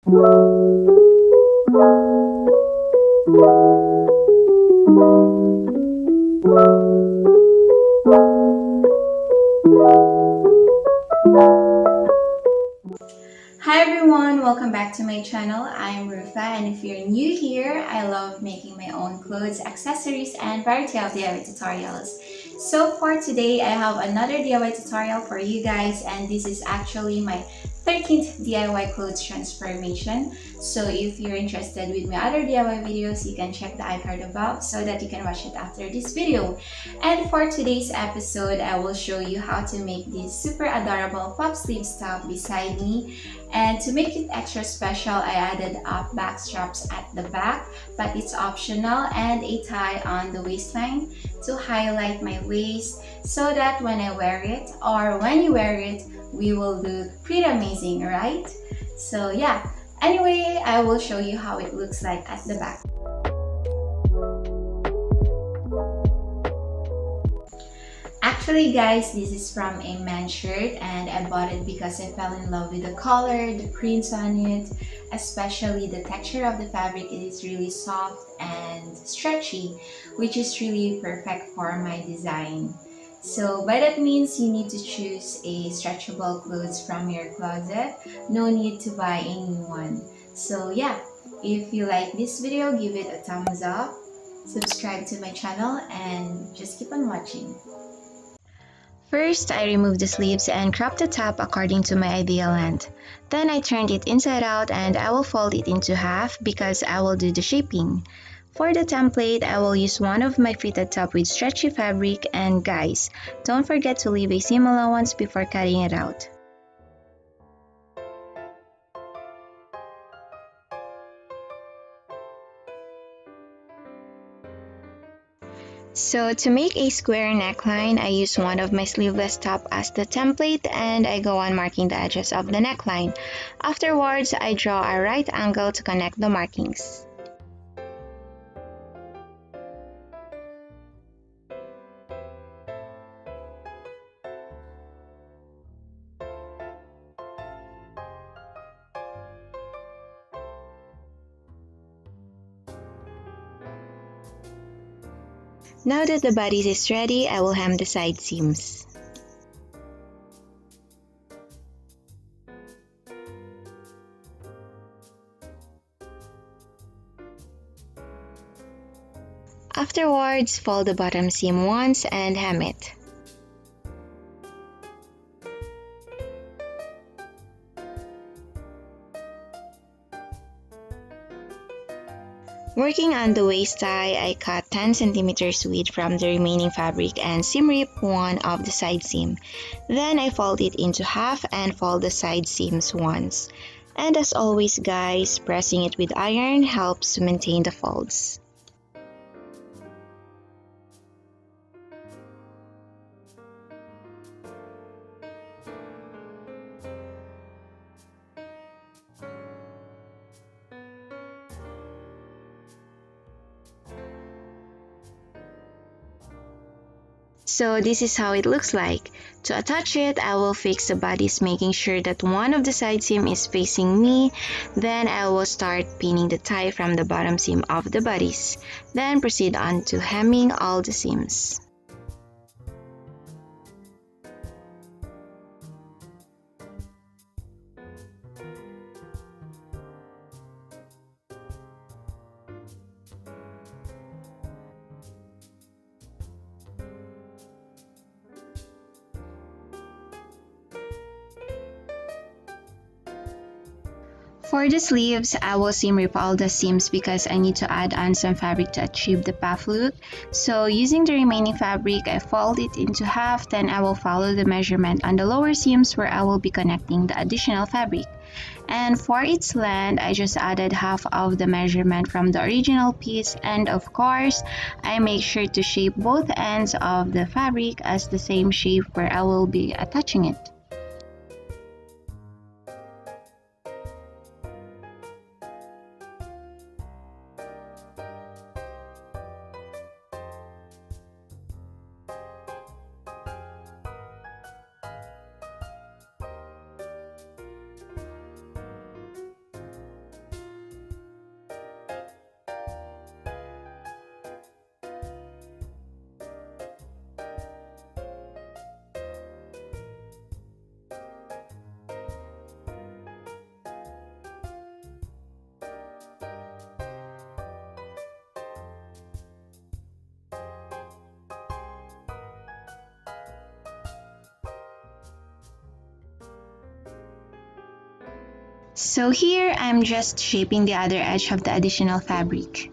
Hi everyone, welcome back to my channel. I'm Rufa, and if you're new here, I love making my own clothes, accessories, and variety of DIY tutorials. So for today, I have another DIY tutorial for you guys, and this is actually my 13th DIY clothes transformation. So if you're interested with my other DIY videos, you can check the icard above so that you can watch it after this video. And for today's episode, I will show you how to make this super adorable puff sleeve top beside me. And to make it extra special, I added up back straps at the back, but it's optional, and a tie on the waistline to highlight my waist so that when I wear it or when you wear it, we will look pretty amazing, right? So yeah, anyway, I will show you how it looks like at the back. Actually guys, this is from a men's shirt and I bought it because I fell in love with the color, the prints on it, especially the texture of the fabric. It is really soft and stretchy, which is really perfect for my design. So by that means you need to choose a stretchable clothes from your closet. No need to buy a new one. So yeah, if you like this video, give it a thumbs up, subscribe to my channel, and just keep on watching. First, I removed the sleeves and cropped the top according to my ideal length. Then I turned it inside out and I will fold it into half because I will do the shaping. For the template, I will use one of my fitted top with stretchy fabric, and guys, don't forget to leave a seam allowance before cutting it out. So to make a square neckline, I use one of my sleeveless top as the template and I go on marking the edges of the neckline. Afterwards, I draw a right angle to connect the markings. Now that the bodice is ready, I will hem the side seams. Afterwards, fold the bottom seam once and hem it. Working on the waist tie, I cut 10 cm width from the remaining fabric and seam rip one of the side seam. Then I fold it into half and fold the side seams once. And as always guys, pressing it with iron helps to maintain the folds. So this is how it looks like. To attach it, I will fix the bodice making sure that one of the side seam is facing me. Then I will start pinning the tie from the bottom seam of the bodice. Then proceed on to hemming all the seams. For the sleeves, I will seam rip all the seams because I need to add on some fabric to achieve the puff look. So using the remaining fabric, I fold it into half, then I will follow the measurement on the lower seams where I will be connecting the additional fabric. And for its length, I just added half of the measurement from the original piece, and of course, I make sure to shape both ends of the fabric as the same shape where I will be attaching it. So here, I'm just shaping the other edge of the additional fabric.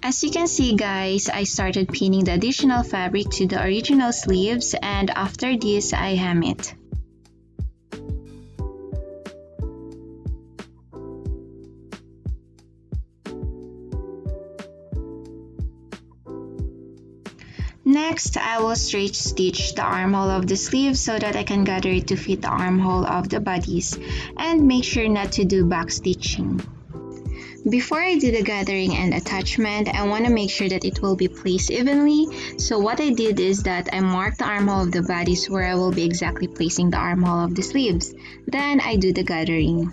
As you can see guys, I started pinning the additional fabric to the original sleeves, and after this, I hem it. Next, I will straight stitch the armhole of the sleeve so that I can gather it to fit the armhole of the bodies, and make sure not to do back stitching. Before I do the gathering and attachment, I want to make sure that it will be placed evenly. So what I did is that I marked the armhole of the bodies where I will be exactly placing the armhole of the sleeves. Then I do the gathering.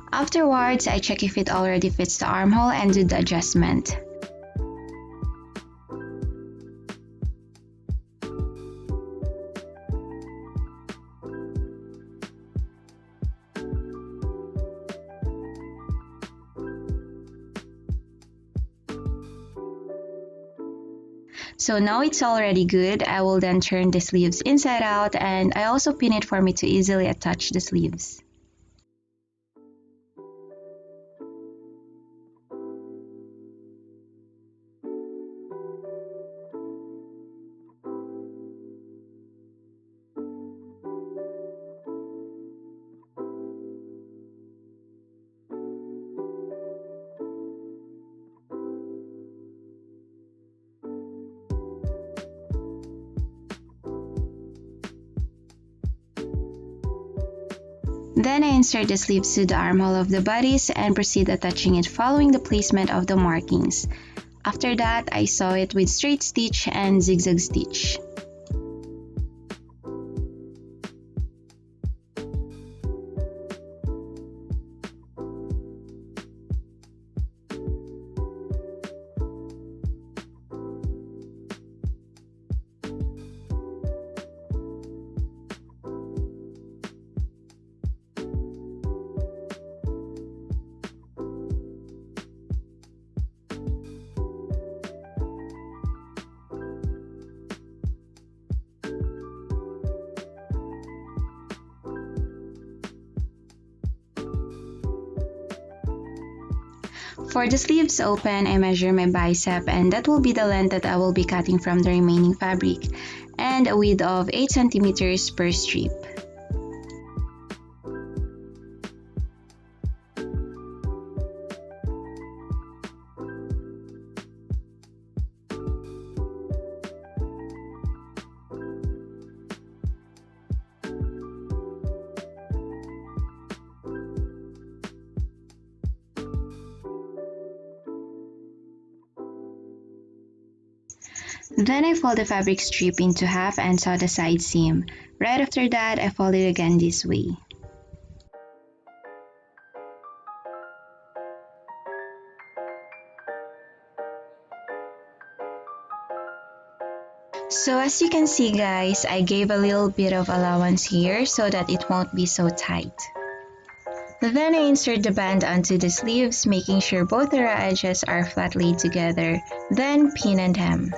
Afterwards, I check if it already fits the armhole and do the adjustment. So now it's already good. I will then turn the sleeves inside out, and I also pin it for me to easily attach the sleeves. Then I insert the sleeves to the armhole of the bodies and proceed attaching it following the placement of the markings. After that, I sew it with straight stitch and zigzag stitch. For the sleeves open, I measure my bicep, and that will be the length that I will be cutting from the remaining fabric, and a width of 8 centimeters per strip. Then I fold the fabric strip into half and sew the side seam. Right after that, I fold it again this way. So as you can see guys, I gave a little bit of allowance here so that it won't be so tight. Then I insert the band onto the sleeves, making sure both the raw edges are flat laid together, then pin and hem.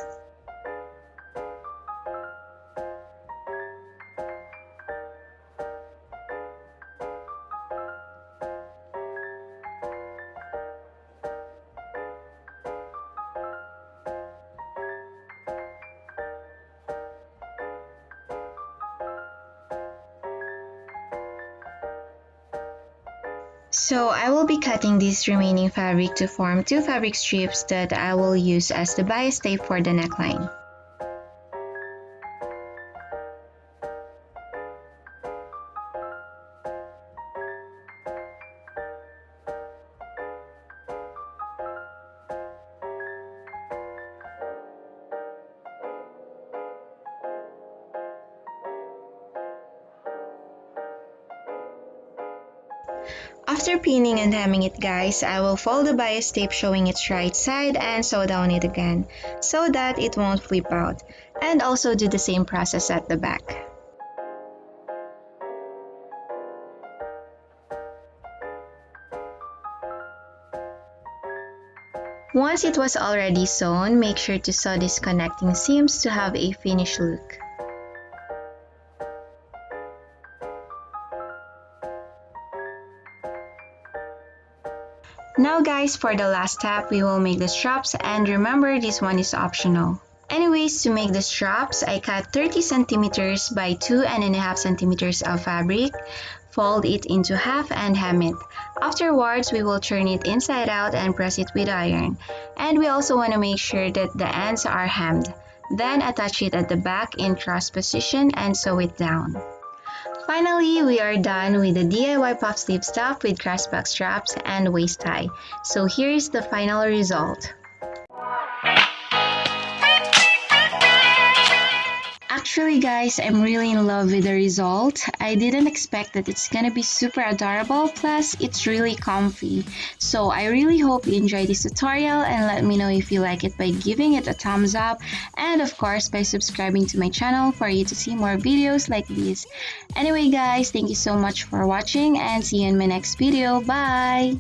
So I will be cutting this remaining fabric to form 2 fabric strips that I will use as the bias tape for the neckline. After pinning and hemming it, guys, I will fold the bias tape showing its right side and sew down it again so that it won't flip out. And also do the same process at the back. Once it was already sewn, make sure to sew these connecting seams to have a finished look. Now guys, for the last step, we will make the straps, and remember this one is optional. Anyways, to make the straps, I cut 30 centimeters by 2.5 centimeters of fabric, fold it into half and hem it. Afterwards, we will turn it inside out and press it with iron. And we also want to make sure that the ends are hemmed. Then attach it at the back in cross position and sew it down. Finally, we are done with the DIY puff sleeve stuff with crossback straps and waist tie. So here is the final result. Actually guys, I'm really in love with the result. I didn't expect that it's gonna be super adorable, plus it's really comfy. So I really hope you enjoyed this tutorial, and let me know if you like it by giving it a thumbs up, and of course by subscribing to my channel for you to see more videos like this. Anyway guys, thank you so much for watching, and see you in my next video. Bye!